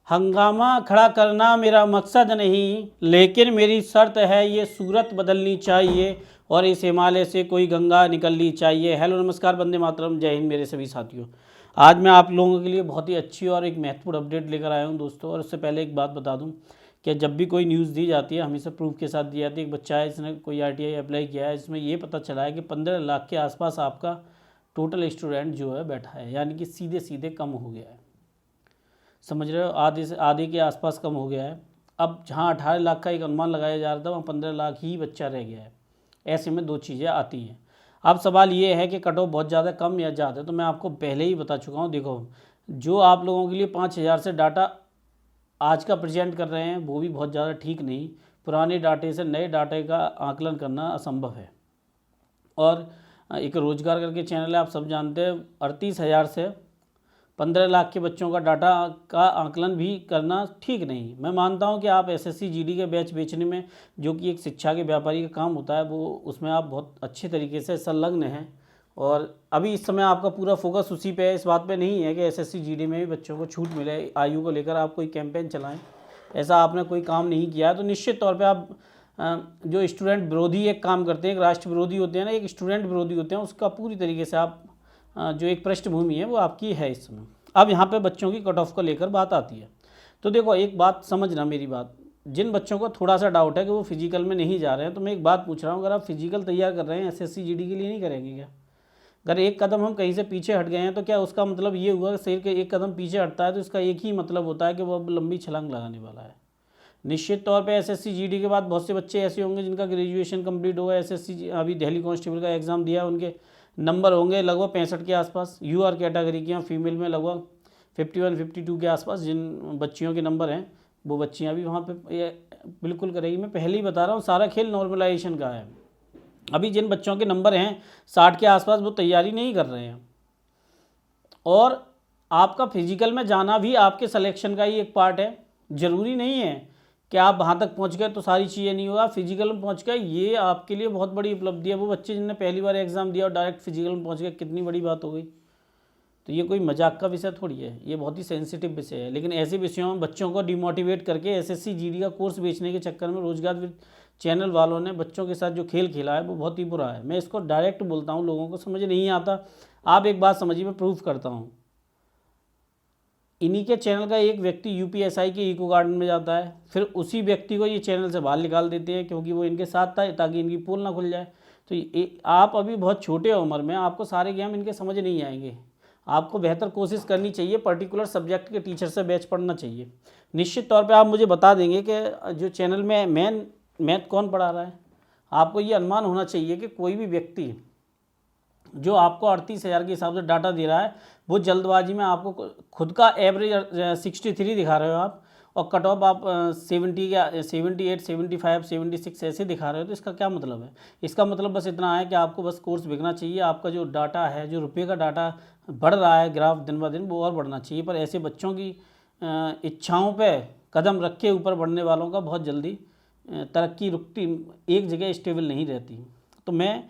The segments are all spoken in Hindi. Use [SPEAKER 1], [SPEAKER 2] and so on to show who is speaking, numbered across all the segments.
[SPEAKER 1] हंगामा खड़ा करना मेरा मकसद नहीं, लेकिन मेरी शर्त है ये सूरत बदलनी चाहिए और इस हिमालय से कोई गंगा निकलनी चाहिए। हेलो नमस्कार, वंदे मातरम, जय हिंद मेरे सभी साथियों। आज मैं आप लोगों के लिए बहुत ही अच्छी और एक महत्वपूर्ण अपडेट लेकर आया हूं दोस्तों। और उससे पहले एक बात बता दूं कि जब भी कोई न्यूज़ दी जाती है हमेशा प्रूफ के साथ दी जाती है। एक बच्चा है, इसने कोई आरटीआई अप्लाई किया है, इसमें ये पता चला है कि 15 लाख के आसपास आपका टोटल स्टूडेंट जो है बैठा है, यानी कि सीधे सीधे कम हो गया है। समझ रहे हो, आधे के आसपास कम हो गया है। अब जहाँ 18 लाख का एक अनुमान लगाया जा रहा था वहाँ 15 लाख ही बच्चा रह गया है। ऐसे में दो चीज़ें आती हैं। अब सवाल ये है कि कट ऑफ बहुत ज़्यादा कम या ज़्यादा, तो मैं आपको पहले ही बता चुका हूँ। देखो, जो आप लोगों के लिए 5,000 से डाटा आज का प्रेजेंट कर रहे हैं वो भी बहुत ज़्यादा ठीक नहीं। पुराने डाटे से नए डाटे का आकलन करना असंभव है। और एक रोजगार करके चैनल है, आप सब जानते हैं, 38,000 से 15 लाख के बच्चों का डाटा का आकलन भी करना ठीक नहीं। मैं मानता हूं कि आप एसएससी जीडी के बैच बेचने में, जो कि एक शिक्षा के व्यापारी का काम होता है, वो उसमें आप बहुत अच्छे तरीके से संलग्न हैं। और अभी इस समय आपका पूरा फोकस उसी पे है, इस बात पे नहीं है कि एसएससी जीडी में भी बच्चों को छूट मिले। आयु को लेकर आप कोई कैंपेन चलाएं, ऐसा आपने कोई काम नहीं किया है तो निश्चित तौर पर आप जो स्टूडेंट विरोधी एक काम करते हैं, एक राष्ट्र विरोधी होते हैं ना, एक स्टूडेंट विरोधी होते हैं, उसका पूरी तरीके से आप जो एक पृष्ठभूमि है वो आपकी है इस समय। अब यहाँ पे बच्चों की कट ऑफ को लेकर बात आती है, तो देखो एक बात समझना मेरी बात। जिन बच्चों को थोड़ा सा डाउट है कि वो फिजिकल में नहीं जा रहे हैं, तो मैं एक बात पूछ रहा हूँ, अगर आप फिजिकल तैयार कर रहे हैं एसएससी जीडी के लिए, नहीं करेंगे क्या? अगर एक कदम हम कहीं से पीछे हट गए हैं तो क्या उसका मतलब ये हुआ कि शरीर के एक कदम पीछे हटता है तो इसका एक ही मतलब होता है कि वो अब लंबी छलांग लगाने वाला है? निश्चित तौर पे एसएससी जीडी के बाद बहुत से बच्चे ऐसे होंगे जिनका ग्रेजुएशन कंप्लीट होगा, एसएससी अभी दिल्ली कांस्टेबल का एग्ज़ाम दिया, उनके नंबर होंगे लगभग 65 के आसपास। यूआर कैटेगरी की हैं, फीमेल में लगभग 51 52 के आसपास जिन बच्चियों के नंबर हैं, वो बच्चियां भी वहाँ पे बिल्कुल करेगी। मैं पहले ही बता रहा हूँ, सारा खेल नॉर्मलाइजेशन का है। अभी जिन बच्चों के नंबर हैं 60 के आसपास, वो तैयारी नहीं कर रहे हैं। और आपका फिजिकल में जाना भी आपके सिलेक्शन का ही एक पार्ट है। ज़रूरी नहीं है कि आप वहाँ तक पहुँच गए तो सारी चीज़ें नहीं होगा। फिजिकल में पहुँच गए, ये आपके लिए बहुत बड़ी उपलब्धि है। वो बच्चे जिन्होंने पहली बार एग्ज़ाम दिया और डायरेक्ट फिजिकल में पहुँच गए, कितनी बड़ी बात हो गई। तो ये कोई मजाक का विषय थोड़ी है, ये बहुत ही सेंसिटिव विषय है। लेकिन ऐसे विषयों में बच्चों को डिमोटिवेट करके एसएससी जीडी का कोर्स बेचने के चक्कर में रोजगार चैनल वालों ने बच्चों के साथ जो खेल खेला है वो बहुत ही बुरा है। मैं इसको डायरेक्ट बोलता हूँ, लोगों को समझ नहीं आता। आप एक बात समझिए, मैं प्रूफ करता हूँ। इन्हीं के चैनल का एक व्यक्ति यूपीएसआई के इको गार्डन में जाता है, फिर उसी व्यक्ति को ये चैनल से बाहर निकाल देते हैं क्योंकि वो इनके साथ था, ताकि इनकी पोल ना खुल जाए। तो आप अभी बहुत छोटे उम्र में, आपको सारे गेम इनके समझ नहीं आएंगे। आपको बेहतर कोशिश करनी चाहिए, पर्टिकुलर सब्जेक्ट के टीचर से बैच पढ़ना चाहिए। निश्चित तौर पे आप मुझे बता देंगे कि जो चैनल में मेन मैथ कौन पढ़ा रहा है। आपको ये अनुमान होना चाहिए कि कोई भी व्यक्ति जो आपको 38,000 के हिसाब से डाटा दे रहा है, वो जल्दबाजी में आपको खुद का एवरेज 63 दिखा रहे हो आप, और कट ऑफ आप 70 या 78 75 76 ऐसे दिखा रहे हो। तो इसका क्या मतलब है? इसका मतलब बस इतना है कि आपको बस कोर्स बिकना चाहिए। आपका जो डाटा है, जो रुपये का डाटा बढ़ रहा है ग्राफ दिन ब दिन, वो और बढ़ना चाहिए। पर ऐसे बच्चों की इच्छाओं पे कदम रखे ऊपर बढ़ने वालों का बहुत जल्दी तरक्की रुकती, एक जगह स्टेबल नहीं रहती। तो मैं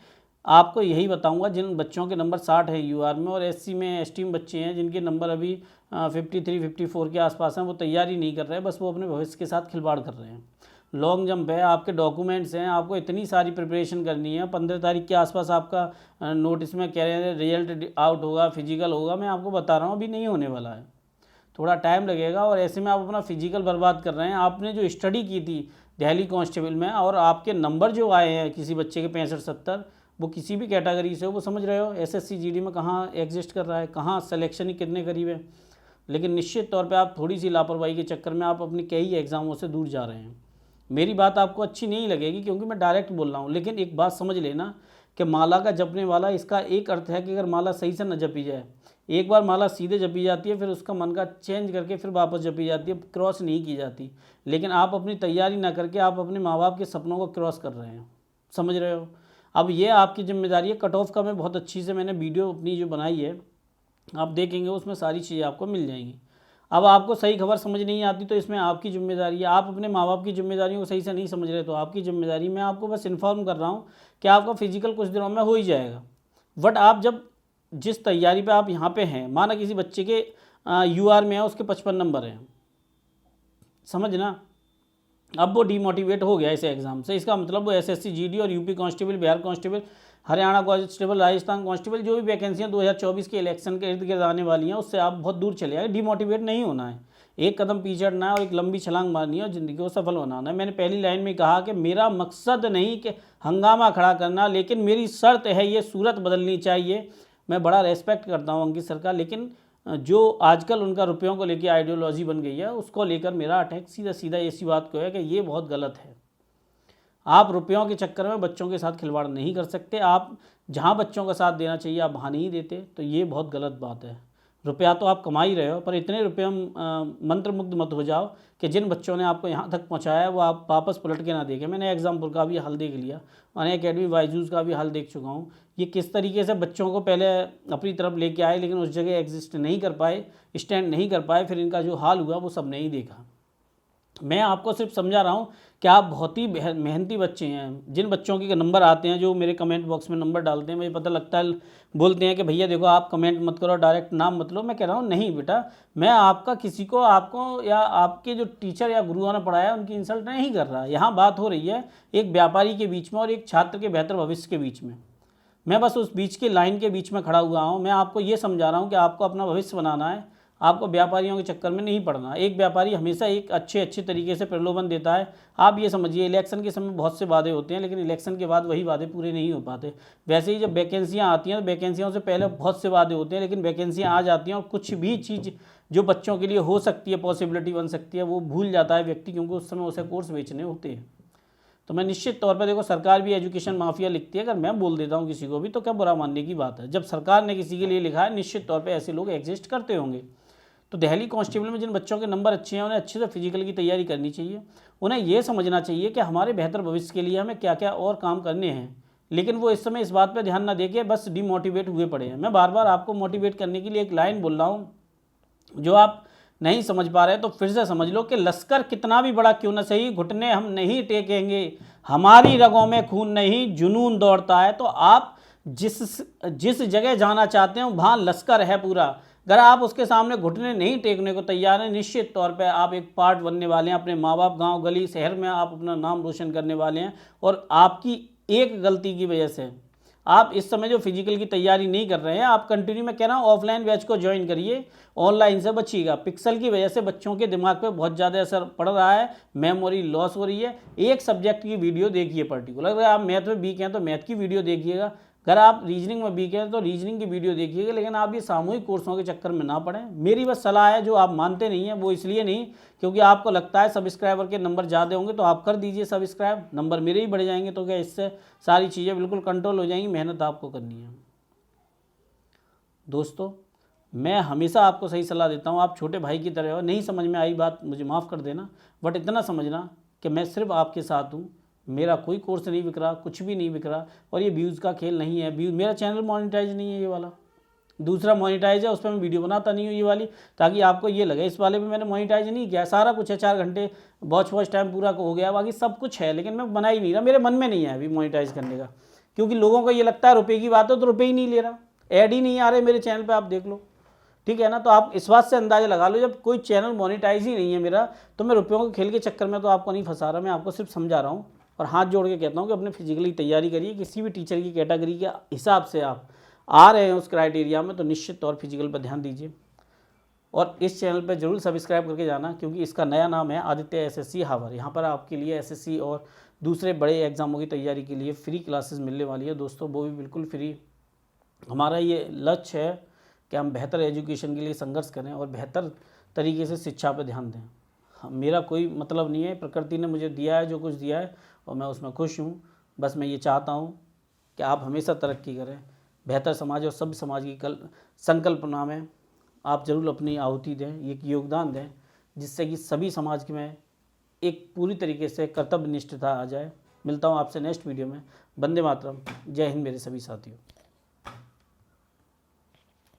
[SPEAKER 1] आपको यही बताऊंगा, जिन बच्चों के नंबर 60 है यूआर में, और एससी में एसटी में बच्चे हैं जिनके नंबर अभी 53 54 के आसपास हैं, वो तैयारी नहीं कर रहे हैं, बस वो अपने भविष्य के साथ खिलवाड़ कर रहे हैं। लॉन्ग जंप है, आपके डॉक्यूमेंट्स हैं, आपको इतनी सारी प्रिपरेशन करनी है। 15 तारीख के आसपास आपका नोटिस में कह रहे हैं रिजल्ट आउट होगा, फिजिकल होगा। मैं आपको बता रहा हूँ अभी नहीं होने वाला है, थोड़ा टाइम लगेगा। और ऐसे में आप अपना फिजिकल बर्बाद कर रहे हैं। आपने जो स्टडी की थी दिल्ली कांस्टेबल में, और आपके नंबर जो आए हैं किसी बच्चे के 65 70, वो किसी भी कैटेगरी से हो, वो समझ रहे हो एसएससी जीडी में कहाँ एग्जिस्ट कर रहा है, कहाँ सिलेक्शन ही कितने करीब है। लेकिन निश्चित तौर पे आप थोड़ी सी लापरवाही के चक्कर में आप अपने कई एग्ज़ामों से दूर जा रहे हैं। मेरी बात आपको अच्छी नहीं लगेगी क्योंकि मैं डायरेक्ट बोल रहा हूँ, लेकिन एक बात समझ लेना कि माला का जपने वाला, इसका एक अर्थ है कि अगर माला सही से न जपी जाए, एक बार माला सीधे जपी जाती है, फिर उसका मन का चेंज करके फिर वापस जपी जाती है, क्रॉस नहीं की जाती। लेकिन आप अपनी तैयारी ना करके आप अपने माँ बाप के सपनों को क्रॉस कर रहे हैं, समझ रहे हो। अब ये आपकी जिम्मेदारी है। कट ऑफ का मैं बहुत अच्छी से मैंने वीडियो अपनी जो बनाई है, आप देखेंगे उसमें सारी चीज़ें आपको मिल जाएंगी। अब आपको सही खबर समझ नहीं आती तो इसमें आपकी जिम्मेदारी है। आप अपने माँ बाप की जिम्मेदारियों को सही से नहीं समझ रहे तो आपकी जिम्मेदारी। मैं आपको बस इन्फॉर्म कर रहा हूँ कि आपका फिजिकल कुछ दिनों में हो ही जाएगा। बट आप जब जिस तैयारी पे आप यहाँ पे हैं, माना किसी बच्चे के यूआर में है, उसके 55 नंबर हैं, समझना। अब वो डीमोटिवेट हो गया इस एग्ज़ाम से। इसका मतलब वो एसएससी जीडी और UP constable, Bihar constable, Haryana constable, Rajasthan constable, जो भी वैकेंसियाँ 2024 के इलेक्शन के इर्द गिर्द आने वाली हैं, उससे आप बहुत दूर चले आए। डीमोटिवेट नहीं होना है, एक कदम पीछे हटना है और एक लंबी छलांग मारनी है और ज़िंदगी को सफल बनाना है। मैंने पहली लाइन में कहा कि मेरा मकसद नहीं कि हंगामा खड़ा करना, लेकिन मेरी शर्त है ये सूरत बदलनी चाहिए। मैं बड़ा रेस्पेक्ट करता हूँ अंकित सर का, लेकिन जो आजकल उनका रुपयों को लेकर आइडियोलॉजी बन गई है, उसको लेकर मेरा अटैक सीधा सीधा इसी बात को है कि ये बहुत गलत है। आप रुपयों के चक्कर में बच्चों के साथ खिलवाड़ नहीं कर सकते। आप जहाँ बच्चों का साथ देना चाहिए आप वहाँ नहीं देते, तो ये बहुत गलत बात है। रुपया तो आप कमा ही रहे हो, पर इतने रुपये मंत्रमुग्ध मत हो जाओ कि जिन बच्चों ने आपको यहाँ तक पहुँचाया है वो आप वापस पलट के ना देखें। मैंने एग्जाम्पल का भी हल देख लिया, अनअकैडमी बायजूस का भी हल देख चुका हूँ। ये किस तरीके से बच्चों को पहले अपनी तरफ लेके आए, लेकिन उस जगह एग्जिस्ट नहीं कर पाए, स्टैंड नहीं कर पाए, फिर इनका जो हाल हुआ वो सब नहीं देखा। मैं आपको सिर्फ समझा रहा हूँ कि आप बहुत ही मेहनती बच्चे हैं। जिन बच्चों के नंबर आते हैं, जो मेरे कमेंट बॉक्स में नंबर डालते हैं, मुझे पता लगता है, बोलते हैं कि भैया देखो आप कमेंट मत करो, डायरेक्ट नाम मत लो। मैं कह रहा हूँ नहीं बेटा, मैं आपका किसी को, आपको या आपके जो टीचर या गुरुओं ने पढ़ाया उनकी इंसल्ट नहीं कर रहा। यहाँ बात हो रही है एक व्यापारी के बीच में और एक छात्र के बेहतर भविष्य के बीच में। मैं बस उस बीच की लाइन के बीच में खड़ा हुआ हूँ। मैं आपको ये समझा रहा हूँ कि आपको अपना भविष्य बनाना है, आपको व्यापारियों के चक्कर में नहीं पड़ना। एक व्यापारी हमेशा एक अच्छे तरीके से प्रलोभन देता है। आप ये समझिए इलेक्शन के समय बहुत से वादे होते हैं, लेकिन इलेक्शन के बाद वही वादे पूरे नहीं हो पाते। वैसे ही जब वैकेंसियाँ आती हैं तो वैकेंसियों से पहले बहुत से वादे होते हैं, लेकिन वैकेंसियाँ आ जाती हैं और कुछ भी चीज़ जो बच्चों के लिए हो सकती है, पॉसिबिलिटी बन सकती है, वो भूल जाता है व्यक्ति, क्योंकि उस समय उसे कोर्स बेचने होते हैं। तो मैं निश्चित तौर पर, देखो सरकार भी एजुकेशन माफिया लिखती है, अगर मैं बोल देता हूँ किसी को भी तो क्या बुरा मानने की बात है। जब सरकार ने किसी के लिए लिखा है, निश्चित तौर पे ऐसे लोग एग्जिस्ट करते होंगे। तो दिल्ली कांस्टेबल में जिन बच्चों के नंबर अच्छे हैं उन्हें अच्छे से फिजिकल की तैयारी करनी चाहिए। उन्हें यह समझना चाहिए कि हमारे बेहतर भविष्य के लिए हमें क्या क्या और काम करने हैं, लेकिन वो इस समय इस बात पर ध्यान ना देके बस डिमोटिवेट हुए पड़े हैं। मैं बार बार आपको मोटिवेट करने के लिए एक लाइन बोल रहा हूँ, जो आप नहीं समझ पा रहे तो फिर से समझ लो कि लश्कर कितना भी बड़ा क्यों न सही, घुटने हम नहीं टेकेंगे, हमारी रगों में खून नहीं जुनून दौड़ता है। तो आप जिस जगह जाना चाहते हैं वहाँ लश्कर है पूरा। अगर आप उसके सामने घुटने नहीं टेकने को तैयार हैं, निश्चित तौर पे आप एक पार्ट बनने वाले हैं। अपने माँ बाप, गाँव, गली, शहर में आप अपना नाम रोशन करने वाले हैं। और आपकी एक गलती की वजह से आप इस समय जो फिजिकल की तैयारी नहीं कर रहे हैं, आप कंटिन्यू, मैं कह रहा हूँ ऑफलाइन बैच को ज्वाइन करिए, ऑनलाइन से बचिएगा। पिक्सल की वजह से बच्चों के दिमाग पे बहुत ज़्यादा असर पड़ रहा है, मेमोरी लॉस हो रही है। एक सब्जेक्ट की वीडियो देखिए पर्टिकुलर, अगर आप मैथ में वीक हैं तो मैथ की वीडियो देखिएगा, अगर आप रीजनिंग में वीक हैं तो रीजनिंग की वीडियो देखिएगा, लेकिन आप ये सामूहिक कोर्सों के चक्कर में ना पड़ें। मेरी बस सलाह है, जो आप मानते नहीं हैं वो इसलिए नहीं क्योंकि आपको लगता है सब्सक्राइबर के नंबर ज़्यादा होंगे, तो आप कर दीजिए सब्सक्राइब, नंबर मेरे ही बढ़ जाएंगे, तो क्या इससे सारी चीज़ें बिल्कुल कंट्रोल हो जाएंगी। मेहनत आपको करनी है दोस्तों। मैं हमेशा आपको सही सलाह देता हूँ, आप छोटे भाई की तरह हो। नहीं समझ में आई बात मुझे माफ़ कर देना, बट इतना समझना कि मैं सिर्फ आपके साथ हूँ। मेरा कोई कोर्स नहीं बिक रहा, कुछ भी नहीं बिक रहा, और ये व्यूज़ का खेल नहीं है। व्यूज़, मेरा चैनल मोनेटाइज नहीं है, ये वाला दूसरा मोनेटाइज है, उस पर मैं वीडियो बनाता नहीं हूँ ये वाली, ताकि आपको ये लगे। इस वाले में मैंने मोनेटाइज नहीं किया, सारा कुछ है, 4 घंटे वॉच टाइम पूरा हो गया, बाकी सब कुछ है, लेकिन मैं बना ही नहीं रहा, मेरे मन में नहीं है अभी मोनेटाइज करने का, क्योंकि लोगों को ये लगता है रुपये की बात है तो रुपये ही नहीं ले रहा, ऐड ही नहीं आ रहे मेरे चैनल पर, आप देख लो, ठीक है ना। तो आप इस बात से अंदाज़ा लगा लो, जब कोई चैनल मोनेटाइज ही नहीं है मेरा, तो मैं रुपयों के खेल के चक्कर में तो आपको नहीं फंसा रहा, मैं आपको सिर्फ समझा रहा हूँ। और हाथ जोड़ के कहता हूँ कि अपने फिजिकली तैयारी करिए। किसी भी टीचर की कैटेगरी के हिसाब से आप आ रहे हैं उस क्राइटेरिया में, तो निश्चित तौर फिजिकल पर ध्यान दीजिए। और इस चैनल पर जरूर सब्सक्राइब करके जाना, क्योंकि इसका नया नाम है आदित्य एसएससी हावर। यहाँ पर आपके लिए एसएससी और दूसरे बड़े एग्जामों की तैयारी के लिए फ्री क्लासेस मिलने वाली है दोस्तों, वो भी बिल्कुल फ्री। हमारा ये लक्ष्य है कि हम बेहतर एजुकेशन के लिए संघर्ष करें और बेहतर तरीके से शिक्षा पर ध्यान दें। मेरा कोई मतलब नहीं है, प्रकृति ने मुझे दिया है जो कुछ दिया है और मैं उसमें खुश हूँ। बस मैं ये चाहता हूँ कि आप हमेशा तरक्की करें, बेहतर समाज और सभ्य समाज की संकल्पना में आप ज़रूर अपनी आहुति दें, एक योगदान दें, जिससे कि सभी समाज में एक पूरी तरीके से कर्तव्यनिष्ठता आ जाए। मिलता हूँ आपसे नेक्स्ट वीडियो में। वंदे मातरम। जय हिंद मेरे सभी साथियों।